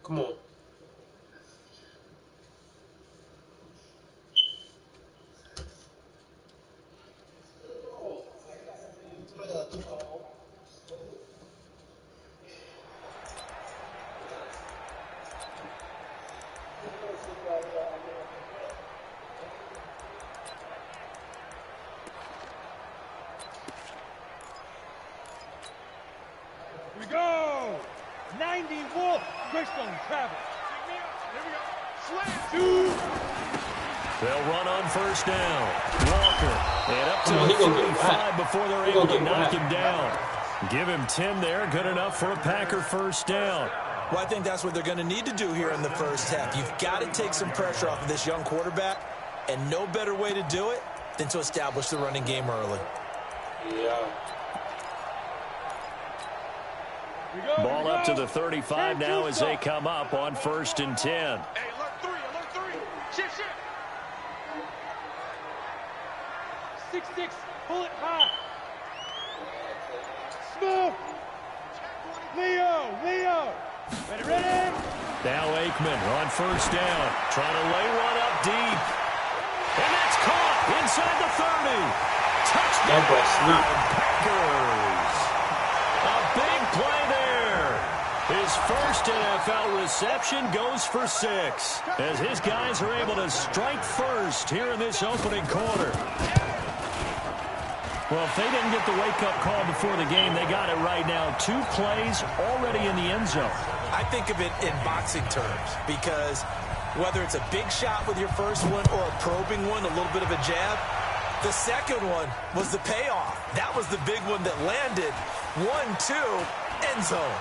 Come on. We go! 90 Wolf, Crystal travel. Here we go. Slam. Two. They'll run on first down. Walker. And up to the 45 before they're able to knock him down. Give him 10 there. Good enough for a Packer first down. Well, I think that's what they're going to need to do here in the first half. You've got to take some pressure off of this young quarterback, and no better way to do it than to establish the running game early. Yeah. Ball up to the 35 now as they come up on 1st and 10. Hey, alert three. Shift. 6-6, pull it high. Smooth. Leo. Ready? Now Aikman on 1st down. Trying to lay one up deep. And that's caught inside the 30. Touchdown, Packers. A big play there. His first NFL reception goes for 6 as his guys are able to strike first here in this opening quarter. Well, if they didn't get the wake-up call before the game, they got it right now. 2 plays already in the end zone. I think of it in boxing terms because whether it's a big shot with your first one or a probing one, a little bit of a jab, the second one was the payoff. That was the big one that landed. 1-2, end zone.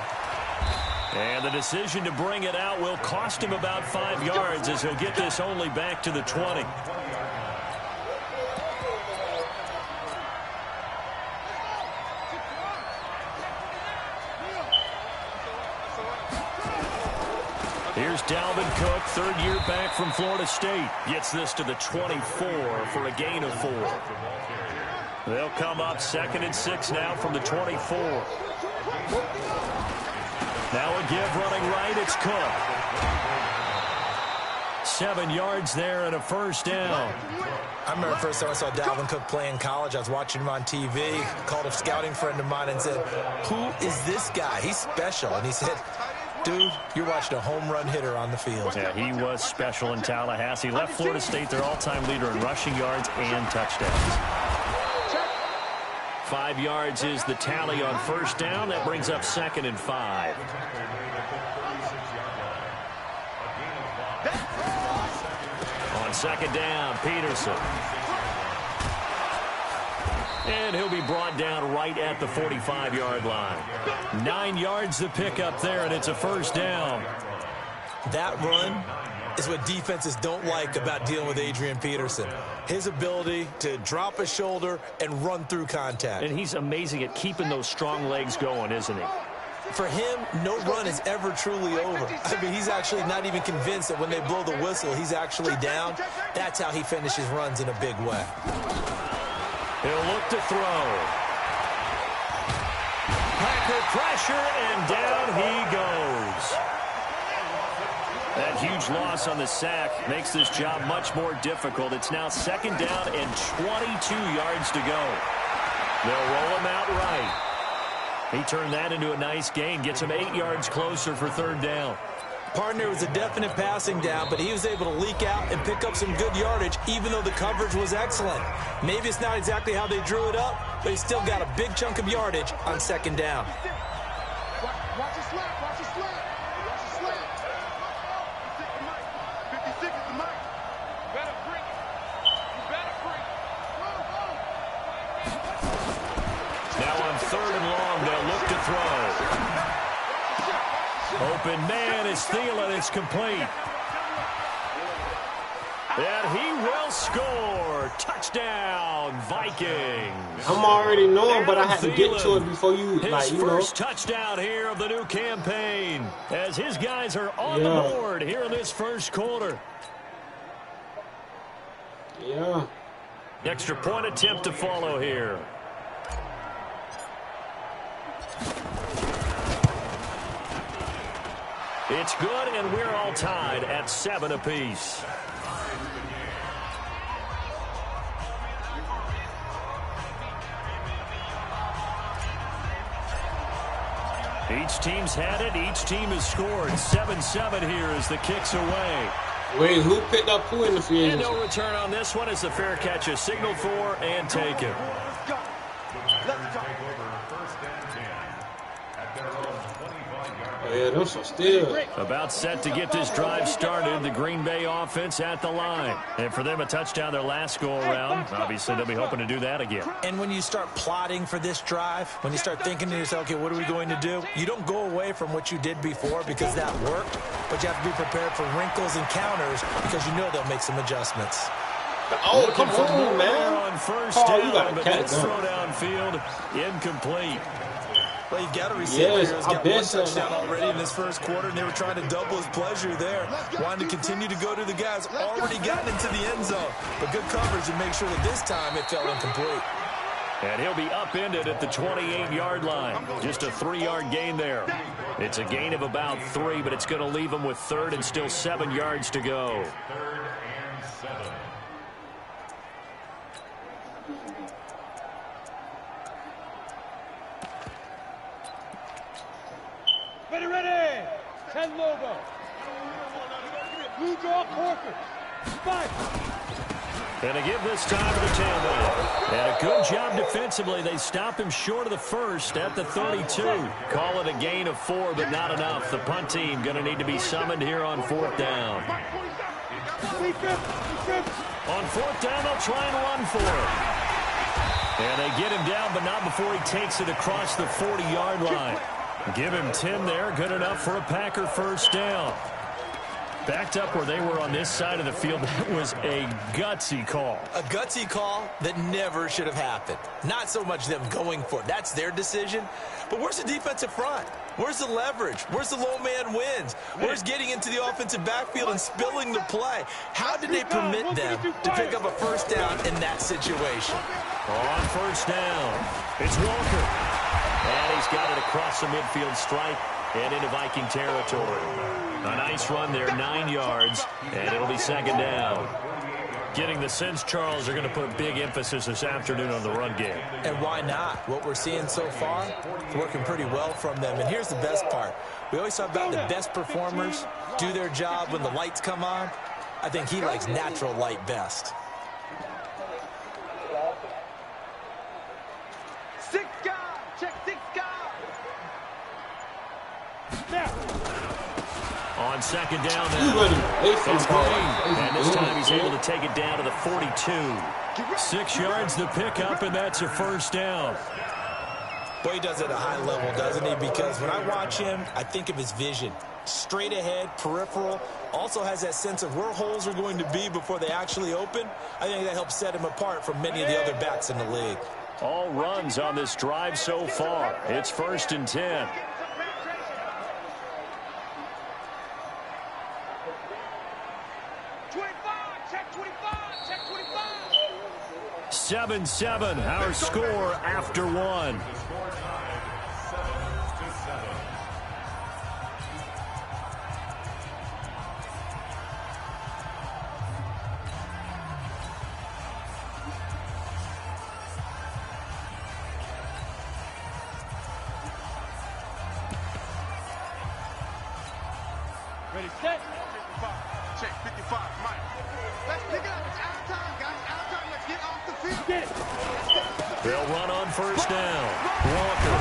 And the decision to bring it out will cost him about 5 yards as he'll get this only back to the 20. Here's Dalvin Cook, 3rd year back from Florida State. Gets this to the 24 for a gain of 4. They'll come up 2nd and 6 now from the 24. Now a give running right, it's Cook. 7 yards there and a first down. I remember the first time I saw Dalvin Cook play in college. I was watching him on TV, called a scouting friend of mine and said, "Who is this guy? He's special." And he said, "Dude, you're watching a home run hitter on the field." Yeah, he was special in Tallahassee. Left Florida State their all-time leader in rushing yards and touchdowns. 5 yards is the tally on 1st down. That brings up 2nd and 5. On 2nd down, Peterson. And he'll be brought down right at the 45-yard line. 9 yards to pick up there, and it's a first down. That run is what defenses don't like about dealing with Adrian Peterson. His ability to drop his shoulder and run through contact. And he's amazing at keeping those strong legs going, isn't he? For him, no run is ever truly over. I mean, he's actually not even convinced that when they blow the whistle, he's actually down. That's how he finishes runs in a big way. He'll look to throw. Packer pressure, and down he goes. That huge loss on the sack makes this job much more difficult. It's now 2nd down and 22 yards to go. They'll roll him out right. He turned that into a nice gain, gets him 8 yards closer for 3rd down. Partner was a definite passing down, but he was able to leak out and pick up some good yardage, even though the coverage was excellent. Maybe it's not exactly how they drew it up, but he still got a big chunk of yardage on 2nd down. Watch it slap. Watch it slap. 56 is the mic. You better bring it. Now on 3rd and long, they'll look to throw. Open man is Thielen. It's complete. And he will score. Touchdown, Vikings. I'm already knowing, but I had to get to it before you, his first touchdown here of the new campaign as his guys are on the board here in this first quarter. Yeah. Extra point attempt to follow here. It's good, and we're all tied at 7 apiece. Each team's had it. Each team has scored. 7-7 here as the kick's away. Wait, who picked up who in the field? And no return on this one as the fair catch is signaled for and taken. Let's go. Let's go. Oh, yeah, those are still. About set to get this drive started. The Green Bay offense at the line. And for them, a touchdown their last go-around. Obviously, they'll be hoping to do that again. And when you start plotting for this drive, when you start thinking to yourself, okay, what are we going to do? You don't go away from what you did before because that worked, but you have to be prepared for wrinkles and counters because you know they'll make some adjustments. Oh, come on, man. On first Oh, down, you got to but catch that's them. throw downfield, incomplete. Well, you got a receiver Yes, who's I got bet one so. touchdown already in this first quarter, and they were trying to double his pleasure there. Wanted to continue to go to the guys already gotten into the end zone. But good coverage to make sure that this time it fell incomplete. And he'll be upended at the 28-yard line. Just a 3-yard gain there. It's a gain of about 3, but it's going to leave him with 3rd and still 7 yards to go. Ready. 10 Lobo. Blue draw Corker. 5. And to give this time to the tailback. And a good job defensively. They stop him short of the first at the 32. Call it a gain of 4, but not enough. The punt team going to need to be summoned here on 4th down. On 4th down, they'll try and run for it. And they get him down, but not before he takes it across the 40-yard line. Give him 10 there. Good enough for a Packer first down. Backed up where they were on this side of the field. That was a gutsy call. A gutsy call that never should have happened. Not so much them going for it. That's their decision. But where's the defensive front? Where's the leverage? Where's the low man wins? Where's getting into the offensive backfield and spilling the play? How did they permit them to pick up a first down in that situation? On first down, it's Walker. And he's got it across the midfield stripe and into Viking territory. A nice run there, 9 yards, and it'll be 2nd down. Getting the sense, Charles, are going to put a big emphasis this afternoon on the run game. And why not? What we're seeing so far, it's working pretty well from them. And here's the best part. We always talk about the best performers do their job when the lights come on. I think he likes natural light best. 6 guys. Check 6 guys. Now. On 2nd down You now. running away from It's the Green, ball. and this time he's able to take it down to the 42. 6 yards to pick up, and that's a first down. Boy, he does it at a high level, doesn't he? Because when I watch him, I think of his vision. Straight ahead, peripheral, also has that sense of where holes are going to be before they actually open. I think that helps set him apart from many of the other backs in the league. All runs on this drive so far. It's 1st and 10. 7-7, our score after 1. Ready, set. 55. Check 55. Mike. Let's pick it up. It's out of time, guys. Out of time. Let's get off the field. Get it. They'll run on first down. Walker.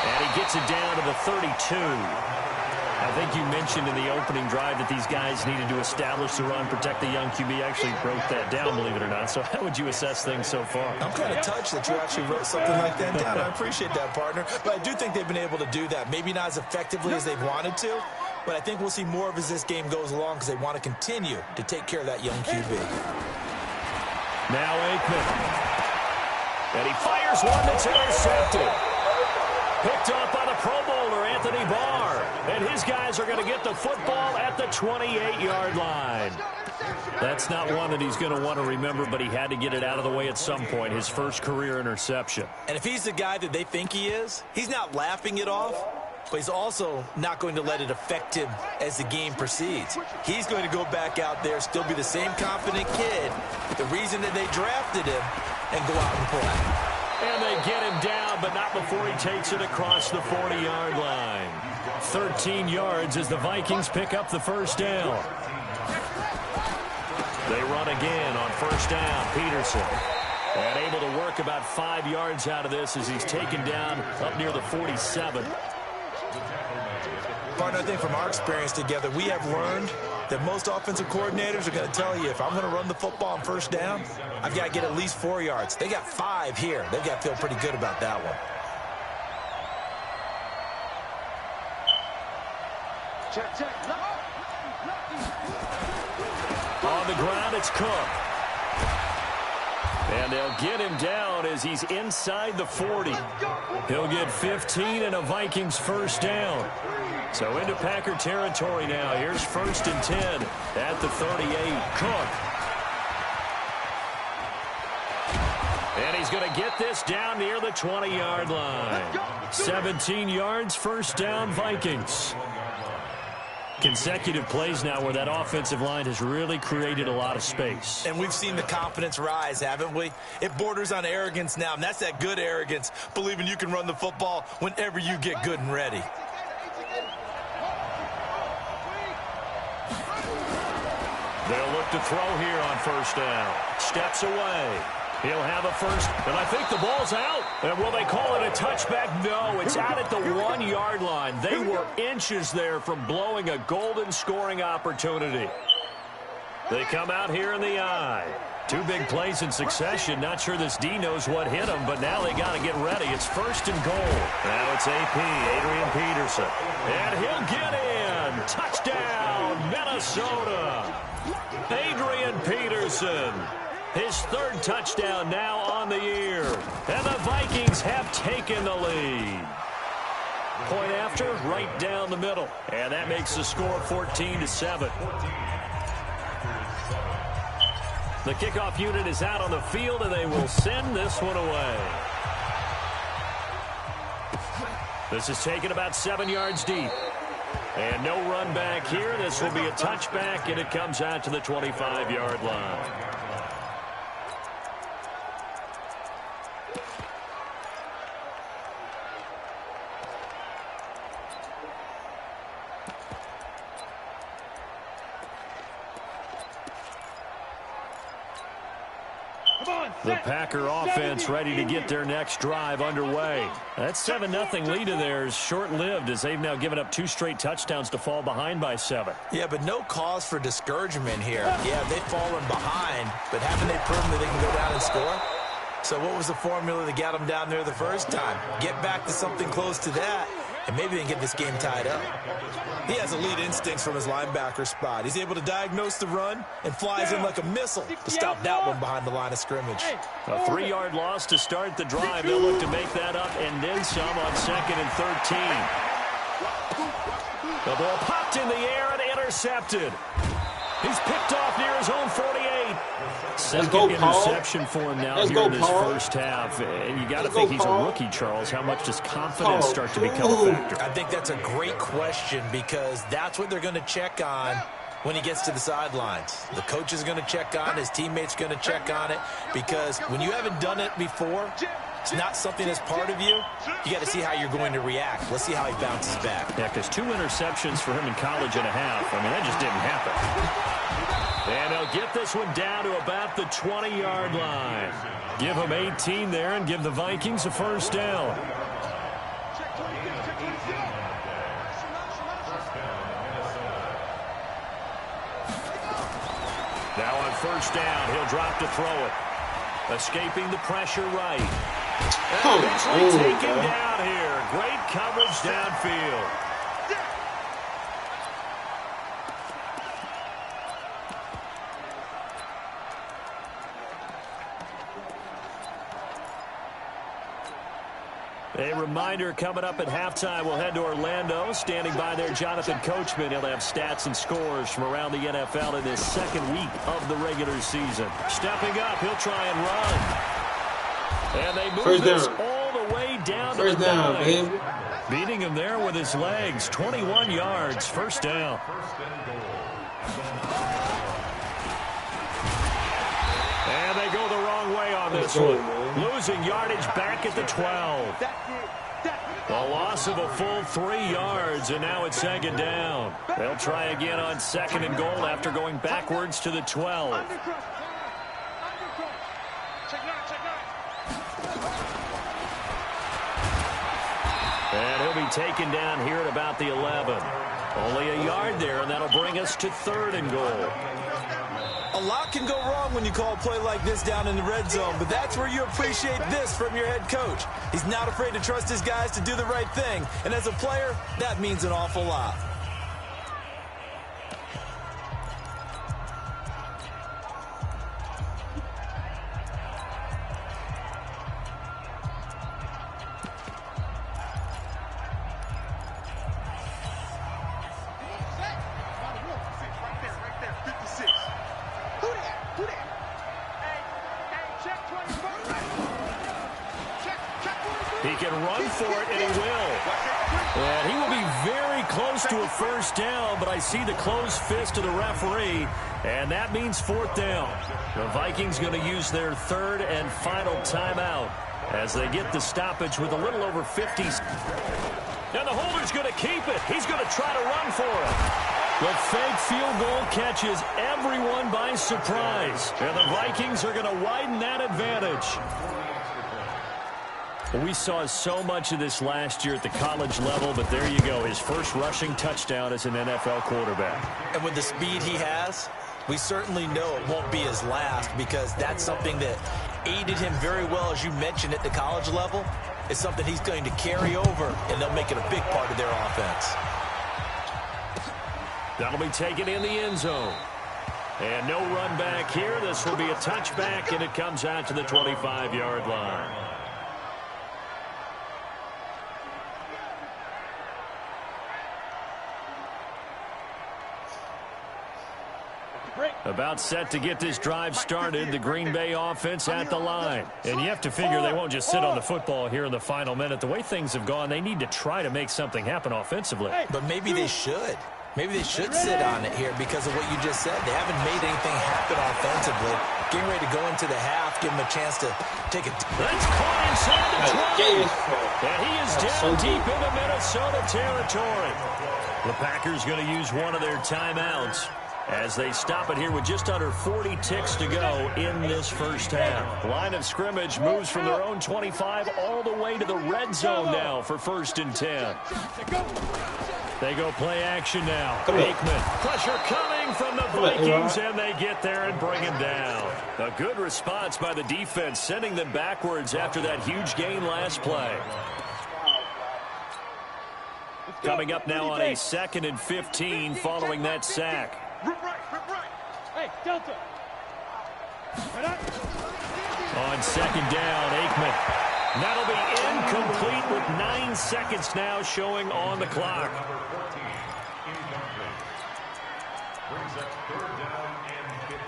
And he gets it down to the 32. I think you mentioned in the opening drive that these guys needed to establish the run, protect the young QB. I actually wrote that down, believe it or not. So how would you assess things so far? I'm kind of touched that you actually wrote something like that down. I appreciate that, partner. But I do think they've been able to do that. Maybe not as effectively as they've wanted to, but I think we'll see more of as this game goes along because they want to continue to take care of that young QB. Now Aikman. And he fires one that's intercepted. Picked off by the Pro Bowler, Anthony Barr. And his guys are going to get the football at the 28-yard line. That's not one that he's going to want to remember, but he had to get it out of the way at some point, his first career interception. And if he's the guy that they think he is, he's not laughing it off. but he's also not going to let it affect him as the game proceeds. He's going to go back out there, still be the same confident kid, the reason that they drafted him, and go out and play. And they get him down, but not before he takes it across the 40-yard line. 13 yards as the Vikings pick up the first down. They run again on first down. Peterson. And able to work about 5 yards out of this as he's taken down up near the 47. Partner, I think from our experience together, we have learned that most offensive coordinators are going to tell you, if I'm going to run the football on first down, I've got to get at least 4 yards. They got 5 here. They've got to feel pretty good about that one. Check, check. On the ground, it's Cook. And they'll get him down as he's inside the 40. He'll get 15 and a Vikings first down. So into Packer territory now. Here's 1st and 10 at the 38. Cook. And he's going to get this down near the 20-yard line. 17 yards, first down, Vikings. Consecutive plays now where that offensive line has really created a lot of space. And we've seen the confidence rise, haven't we? It borders on arrogance now, and that's that good arrogance, believing you can run the football whenever you get good and ready. They'll look to throw here on first down. Steps away. He'll have a first, and I think the ball's out. And will they call it a touchback? No, it's out at the 1-yard line. They were inches there from blowing a golden scoring opportunity. They come out here in the eye. 2 big plays in succession. Not sure this D knows what hit him, but now they got to get ready. It's 1st and goal. Now it's AP, Adrian Peterson. And he'll get in. Touchdown, Minnesota. Adrian Peterson. His 3rd touchdown now on the year. And the Vikings have taken the lead. Point after, right down the middle. And that makes the score 14-7. The kickoff unit is out on the field, and they will send this one away. This is taken about 7 yards deep. And no run back here. This will be a touchback, and it comes out to the 25-yard line. The Packer offense ready to get their next drive underway. That 7-0 lead of theirs short-lived as they've now given up 2 straight touchdowns to fall behind by 7. Yeah, but no cause for discouragement here. Yeah, they've fallen behind, but haven't they proven that they can go down and score? So what was the formula that got them down there the first time? Get back to something close to that, and maybe they can get this game tied up. He has elite instincts from his linebacker spot. He's able to diagnose the run and flies in like a missile to stop that one behind the line of scrimmage. A 3-yard loss to start the drive. They'll look to make that up and then some on 2nd and 13. The ball popped in the air and intercepted. He's picked off near his own 48. Second interception for him now here in this first half. And you got to think he's a rookie, Charles. How much does confidence start to become a factor? I think that's a great question because that's what they're going to check on when he gets to the sidelines. The coach is going to check on it. His teammate's going to check on it because when you haven't done it before, it's not something that's part of you. You got to see how you're going to react. Let's see how he bounces back. Yeah, because 2 interceptions for him in college and a half. I mean, that just didn't happen. And they'll get this one down to about the 20-yard line. Give him 18 there and give the Vikings a first down. Now on first down, he'll drop to throw it. Escaping the pressure right. Eventually taken down here. Great coverage downfield. A reminder coming up at halftime. We'll head to Orlando. Standing by there, Jonathan Coachman. He'll have stats and scores from around the NFL in this 2nd week of the regular season. Stepping up, he'll try and run. And they move this all the way down to the 9. Beating him there with his legs. 21 yards, first down. And they go the wrong way on this one. Losing yardage back at the 12. A loss of a full 3 yards, and now it's second down. They'll try again on second and goal after going backwards to the 12. And he'll be taken down here at about the 11. Only a yard there, and that'll bring us to third and goal. A lot can go wrong when you call a play like this down in the red zone, but that's where you appreciate this from your head coach. He's not afraid to trust his guys to do the right thing, and as a player, that means an awful lot. He can run for it, and he will. And he will be very close to a first down, but I see the closed fist of the referee, and that means fourth down. The Vikings going to use their third and final timeout as they get the stoppage with a little over 50. And the holder's going to keep it. He's going to try to run for it. The fake field goal catches everyone by surprise, and the Vikings are going to widen that advantage. We saw so much of this last year at the college level, but there you go. His first rushing touchdown as an NFL quarterback. And with the speed he has, we certainly know it won't be his last, because that's something that aided him very well, as you mentioned, at the college level. It's something he's going to carry over, and they'll make it a big part of their offense. That'll be taken in the end zone. And no run back here. This will be a touchback, and it comes out to the 25-yard line. About set to get this drive started, the Green Bay offense at the line. And you have to figure they won't just sit on the football here in the final minute. The way things have gone, they need to try to make something happen offensively. But maybe they should. Maybe they should sit on it here because of what you just said. They haven't made anything happen offensively. Getting ready to go into the half, give them a chance to take it. That's caught inside the 20. And he is down deep into Minnesota territory. The Packers going to use one of their timeouts as they stop it here with just under 40 ticks to go in this first half. Line of scrimmage moves from their own 25 all the way to the red zone now for first and 10. They go play action now. Aikman, pressure coming from the Vikings, and they get there and bring him down. A good response by the defense, sending them backwards after that huge gain last play. Coming up now on a second and 15 following that sack. Hey, Delta. On second down, Aikman. That'll be incomplete with 9 seconds now showing on the clock. Brings up third down and 15.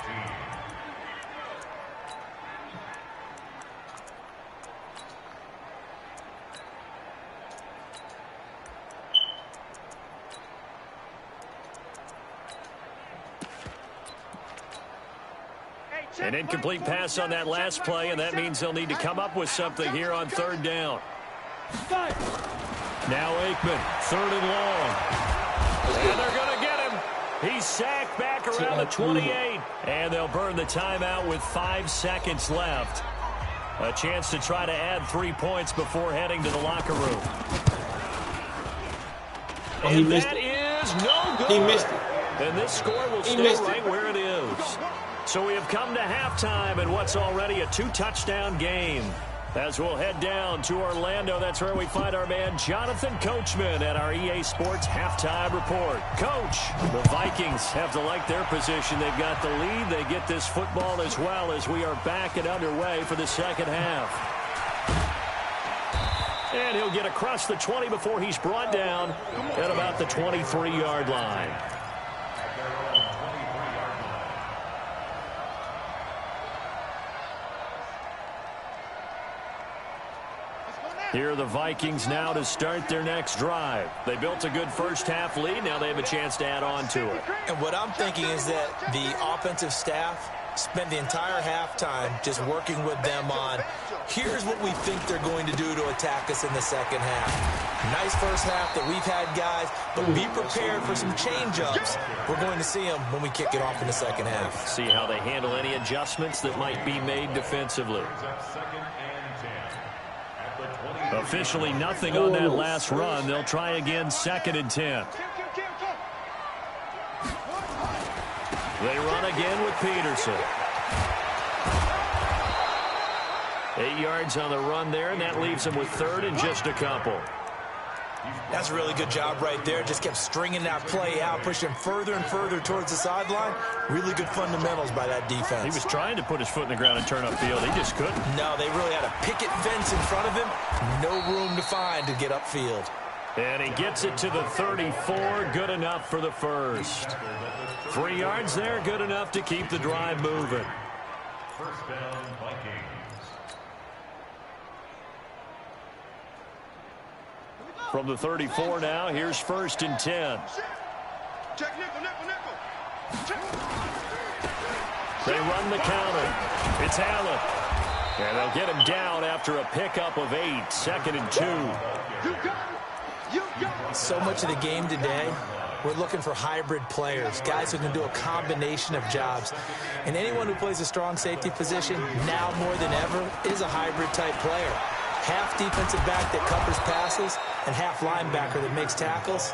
An incomplete pass on that last play, and that means they'll need to come up with something here on third down. Now Aikman, third and long. And they're going to get him. He's sacked back around the 28, and they'll burn the timeout with 5 seconds left. A chance to try to add 3 points before heading to the locker room. Oh, he missed it. Is no good. He missed it. And this score will stay right where it is. So we have come to halftime in what's already a 2-touchdown game. As we'll head down to Orlando, that's where we find our man Jonathan Coachman at our EA Sports Halftime Report. Coach, the Vikings have to like their position. They've got the lead. They get this football as well as we are back and underway for the second half. And he'll get across the 20 before he's brought down at about the 23-yard line. Here are the Vikings now to start their next drive. They built a good first-half lead. Now they have a chance to add on to it. And what I'm thinking is that the offensive staff spent the entire halftime just working with them on, here's what we think they're going to do to attack us in the second half. Nice first half that we've had, guys, but be prepared for some change-ups. We're going to see them when we kick it off in the second half. See how they handle any adjustments that might be made defensively. Officially nothing on that last run. They'll try again, 2nd and 10. They run again with Peterson. 8 yards on the run there, and that leaves them with 3rd and just a couple. That's a really good job right there. Just kept stringing that play out, pushing further and further towards the sideline. Really good fundamentals by that defense. He was trying to put his foot in the ground and turn upfield. He just couldn't. No, they really had a picket fence in front of him. No room to find to get upfield. And he gets it to the 34. Good enough for the first. 3 yards there, good enough to keep the drive moving. First down, Vikings. From the 34 now, here's 1st and 10. Check nickel, nickel, nickel. Check. They run the counter. It's Allen. And they'll get him down after a pickup of 8. 2nd and 2. You got it. You got it. So much of the game today, we're looking for hybrid players, guys who can do a combination of jobs. And anyone who plays a strong safety position, now more than ever, is a hybrid-type player. Half defensive back that covers passes and half linebacker that makes tackles.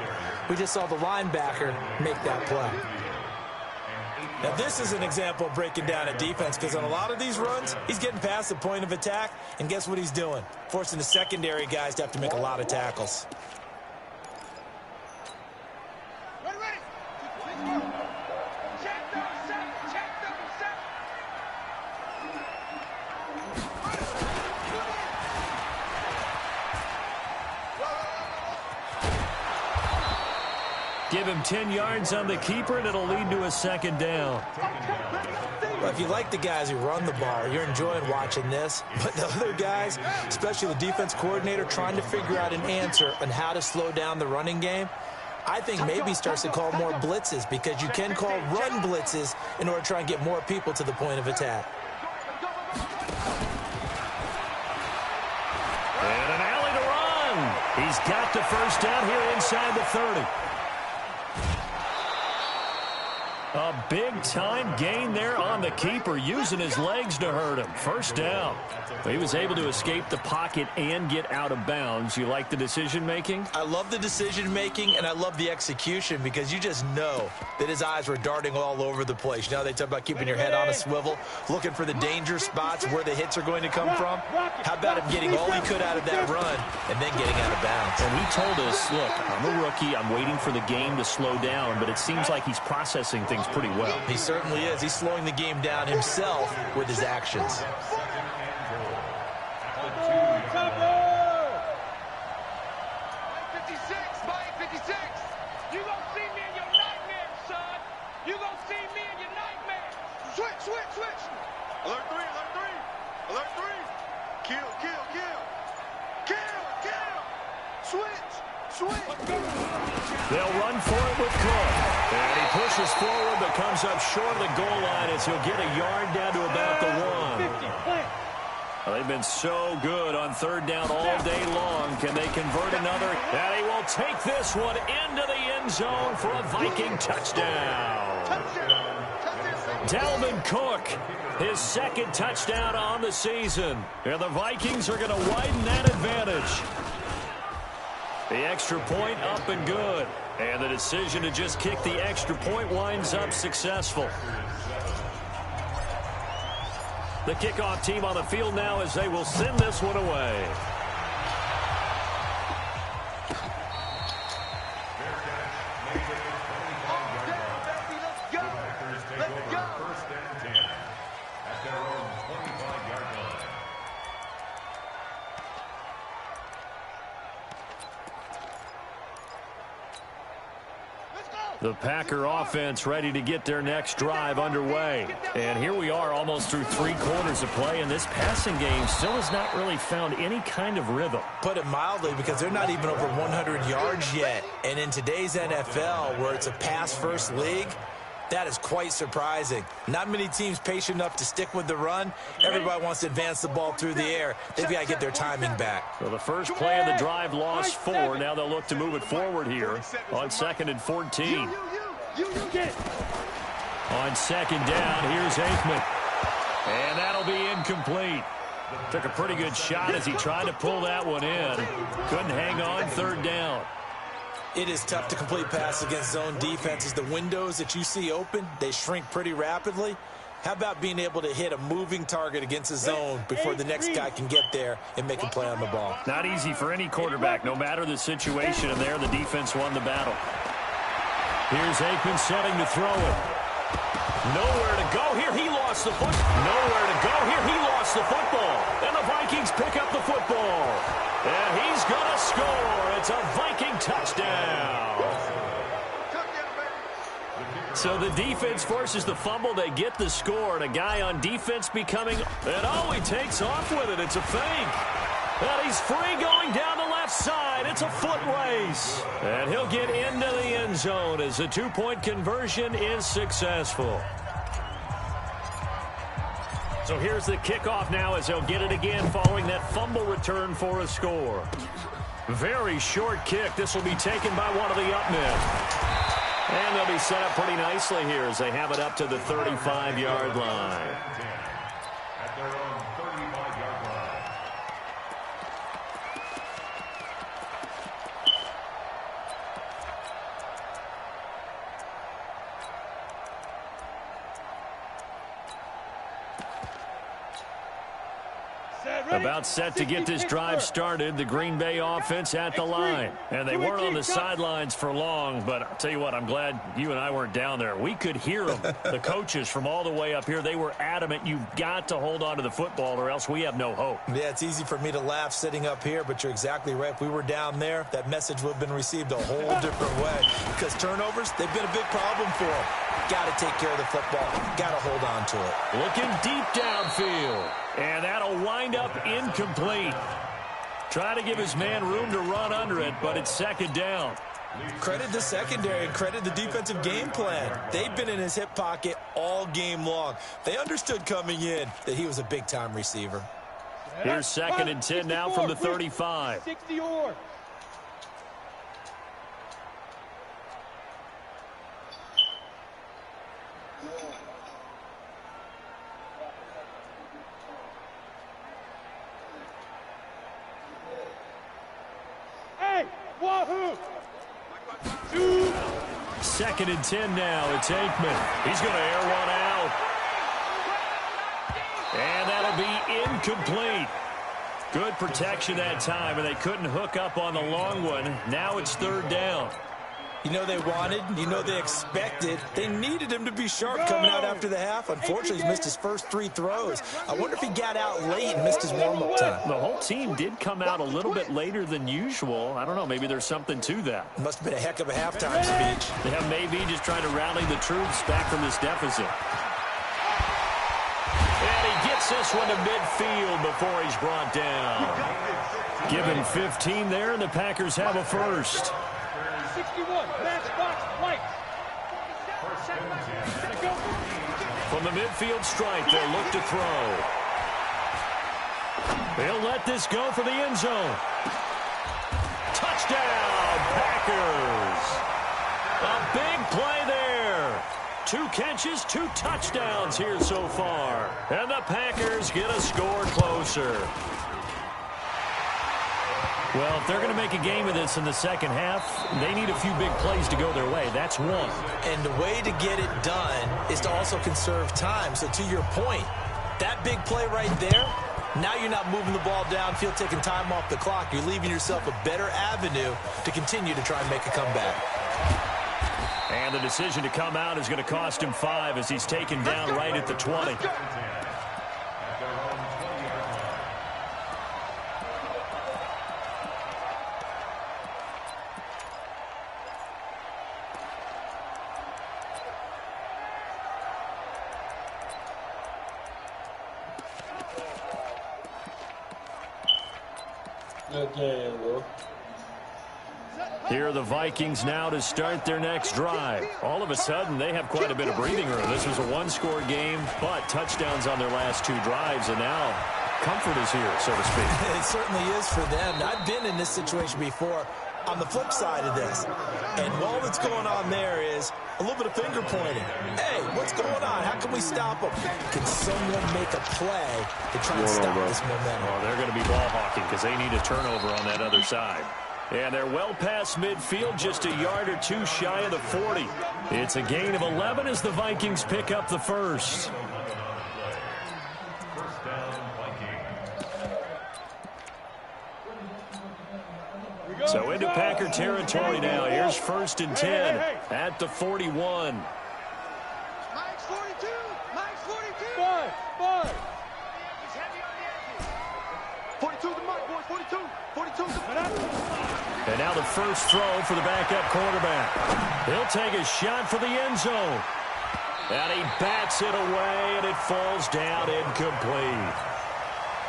We just saw the linebacker make that play. Now, this is an example of breaking down a defense, because on a lot of these runs, he's getting past the point of attack, and guess what he's doing? Forcing the secondary guys to have to make a lot of tackles. Ready, ready. Check number 7. Check number 7. Give him 10 yards on the keeper, and it'll lead to a 2nd down. Well, if you like the guys who run the ball, you're enjoying watching this. But the other guys, especially the defense coordinator, trying to figure out an answer on how to slow down the running game, I think maybe he starts to call more blitzes, because you can call run blitzes in order to try and get more people to the point of attack. And an alley to run. He's got the first down here inside the 30. A big-time gain there on the keeper, using his legs to hurt him. First down. He was able to escape the pocket and get out of bounds. You like the decision-making? I love the decision-making, and I love the execution, because you just know that his eyes were darting all over the place. You know, they talk about keeping your head on a swivel, looking for the danger spots where the hits are going to come from. How about him getting all he could out of that run and then getting out of bounds? And he told us, look, I'm a rookie. I'm waiting for the game to slow down, but it seems like he's processing things pretty well. He certainly is. He's slowing the game down himself with his actions. Switch. Alert 3. Alert 3. Kill. Switch. They'll run for it with Cook. And he pushes forward, but comes up short of the goal line as he'll get a yard down to about the 1. Well, they've been so good on 3rd down all day long. Can they convert another? And he will take this one into the end zone for a Viking touchdown. Dalvin Cook, his 2nd touchdown on the season. And the Vikings are going to widen that advantage. The extra point up and good. And the decision to just kick the extra point winds up successful. The kickoff team on the field now as they will send this one away. The Packer offense ready to get their next drive underway. And here we are almost through 3 quarters of play, and this passing game still has not really found any kind of rhythm. Put it mildly, because they're not even over 100 yards yet. And in today's NFL, where it's a pass-first league, that is quite surprising. Not many teams patient enough to stick with the run. Everybody wants to advance the ball through the air. They've got to get their timing back. So the first play of the drive lost 4. Now they'll look to move it forward here on 2nd and 14. On 2nd down, here's Aikman. And that'll be incomplete. Took a pretty good shot as he tried to pull that one in. Couldn't hang on, 3rd down. It is tough to complete passes against zone defenses. The windows that you see open, they shrink pretty rapidly. How about being able to hit a moving target against a zone before the next guy can get there and make a play on the ball? Not easy for any quarterback, no matter the situation, and there the defense won the battle. Here's Aikman setting to throw it. Nowhere to go here. He lost the football. Nowhere to go here. He lost the football. And the Vikings pick up the football. And he's going to score. It's a Viking touchdown. So the defense forces the fumble. They get the score. And a guy on defense becoming, and oh, he takes off with it. It's a fake. And he's free going down the left side. It's a foot race. And he'll get into the end zone as the 2-point conversion is successful. So here's the kickoff now as they'll get it again following that fumble return for a score. Very short kick. This will be taken by one of the up men. And they'll be set up pretty nicely here as they have it up to the 35-yard line. At their own 35-yard line. About set to get this drive started. The Green Bay offense at the line. And they weren't on the sidelines for long, but I'll tell you what, I'm glad you and I weren't down there. We could hear them. The coaches from all the way up here, they were adamant. You've got to hold on to the football or else we have no hope. Yeah, it's easy for me to laugh sitting up here, but you're exactly right. If we were down there, that message would have been received a whole different way. Because turnovers, they've been a big problem for them. Got to take care of the football. Got to hold on to it. Looking deep downfield. And that'll wind up incomplete. Try to give his man room to run under it, but it's 2nd down. Credit the secondary and credit the defensive game plan. They've been in his hip pocket all game long. They understood coming in that he was a big-time receiver. Here's 2nd and 10 now from the 35. 60-yard. Wahoo! 2nd and 10 now. It's Aikman. He's going to air one out. And that'll be incomplete. Good protection that time, and they couldn't hook up on the long one. Now it's 3rd down. You know they wanted, you know they expected. They needed him to be sharp coming out after the half. Unfortunately, he's missed his first 3 throws. I wonder if he got out late and missed his warm-up time. The whole team did come out a little bit later than usual. I don't know, maybe there's something to that. Must have been a heck of a halftime speech. Yeah, maybe just trying to rally the troops back from this deficit. And he gets this one to midfield before he's brought down. Given 15 there, and the Packers have a first. 61, matchbox lights. From the midfield stripe, they'll look to throw. They'll let this go for the end zone. Touchdown, Packers. A big play there. 2 catches, 2 touchdowns here so far. And the Packers get a score closer. Well, if they're going to make a game of this in the second half, they need a few big plays to go their way. That's one. And the way to get it done is to also conserve time. So to your point, that big play right there, now you're not moving the ball downfield, taking time off the clock. You're leaving yourself a better avenue to continue to try and make a comeback. And the decision to come out is going to cost him 5 as he's taken down right at the 20. Good game, bro. Here are the Vikings now to start their next drive. All of a sudden, they have quite a bit of breathing room. This was a one-score game, but touchdowns on their last 2 drives, and now comfort is here, so to speak. It certainly is for them. I've been in this situation before on the flip side of this. And all that's going on there is a little bit of finger pointing. Hey, what's going on? How can we stop them? Can someone make a play to try and stop this momentum? Oh, they're going to be ball hawking because they need a turnover on that other side. And they're well past midfield, just a yard or 2 shy of the 40. It's a gain of 11 as the Vikings pick up the first. So into Packer territory now. Here's 1st and 10 at the 41. Mike's 42. Mike's 42. 5. 42 to Mike, boys. 42. 42 to And now the first throw for the backup quarterback. He'll take a shot for the end zone. And he bats it away, and it falls down incomplete.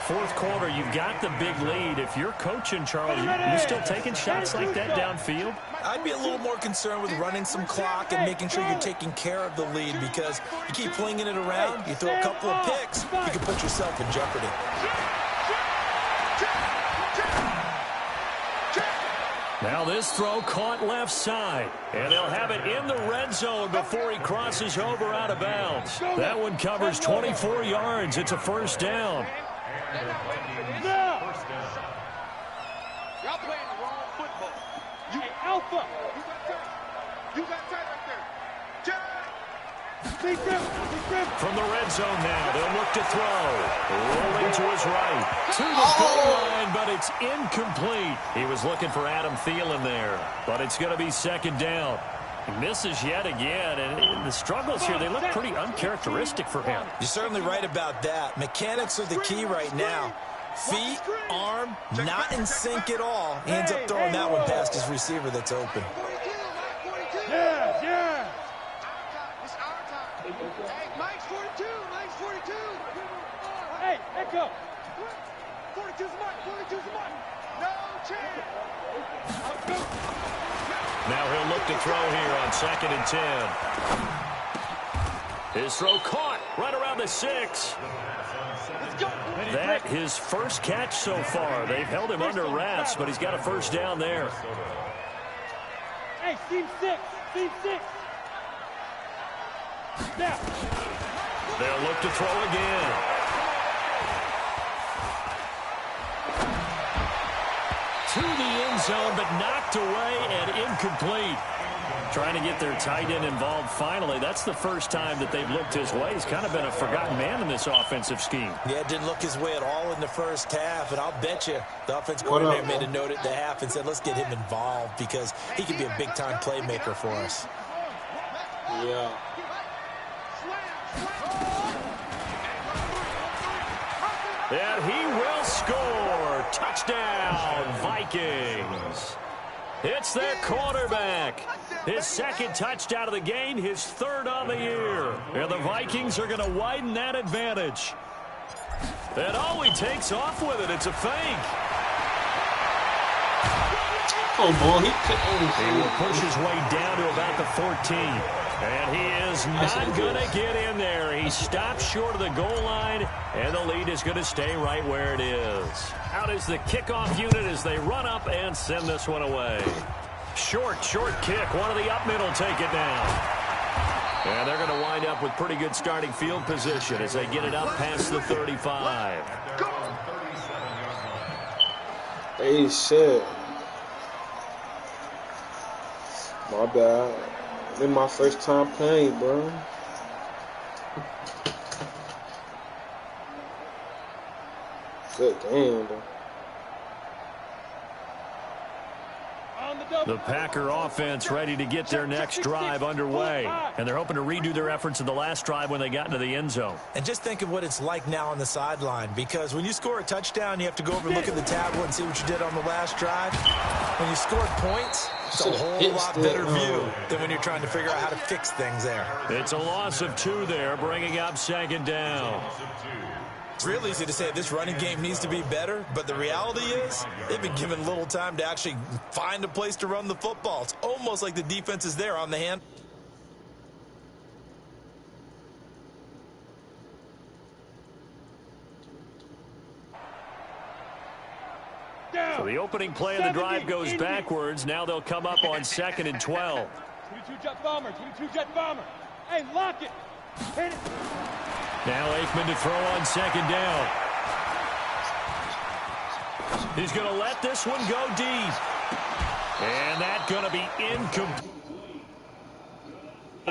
4th quarter, you've got the big lead. If you're coaching, Charlie, you still taking shots like that downfield? I'd be a little more concerned with running some clock and making sure you're taking care of the lead, because you keep flinging it around, you throw a couple of picks, you can put yourself in jeopardy. Now this throw caught left side, and they'll have it in the red zone before he crosses over out of bounds. That one covers 24 yards. It's a first down. Y'all playing the wrong football. You alpha. You got tight right there. From the red zone now, they'll look to throw. Rolling to his right. To the goal line, but it's incomplete. He was looking for Adam Thielen there, but it's going to be 2nd down. He misses yet again, and the struggles here, they look pretty uncharacteristic for him. You're certainly right about that. Mechanics are the key right now. Feet, arm, not in sync at all. He ends up throwing that one past his receiver that's open. 42, Mike, 42. Yeah. It's our time. Hey, Mike's 42. Mike's 42. Hey, echo. 42's Mike. 42's Mike. No chance. Now he'll look to throw here on 2nd and 10. His throw caught right around the 6. That his first catch so far. They've held him under wraps, but he's got a first down there. Hey, team 6. Team 6. Now. They'll look to throw again. To the end zone, but knocked away and incomplete. Trying to get their tight end involved finally. That's the first time that they've looked his way. He's kind of been a forgotten man in this offensive scheme. Yeah, it didn't look his way at all in the first half, and I'll bet you the offense coordinator made a note at the half and said, let's get him involved because he can be a big-time playmaker for us. Yeah. And he will score. Touchdown, Vikings. It's their quarterback. His 2nd touchdown of the game, his 3rd on the year. And the Vikings are going to widen that advantage. And he takes off with it. It's a fake. Oh, boy. He will push his way down to about the 14. And he is not going to get in there. He stops short of the goal line, and the lead is going to stay right where it is. Out is the kickoff unit as they run up and send this one away. Short kick. One of the up middle take it down. And they're going to wind up with pretty good starting field position as they get it up past the 35. Hey, shit. My bad. This my first time playing, bro. Good damn, though. The Packer offense ready to get their next drive underway. And they're hoping to redo their efforts in the last drive when they got into the end zone. And just think of what it's like now on the sideline, because when you score a touchdown, you have to go over and look at the tablet and see what you did on the last drive. When you scored points, it's a whole lot better view than when you're trying to figure out how to fix things there. It's a loss of 2 there, bringing up 2nd down. It's real easy to say this running game needs to be better, but the reality is they've been given little time to actually find a place to run the football. It's almost like the defense is there on the hand. So the opening play of the drive goes backwards. Now they'll come up on 2nd and 12. 22-jet bomber, 22-jet bomber. Hey, lock it. Hit it. Now Aikman to throw on 2nd down. He's going to let this one go deep. And that's going to be incomplete.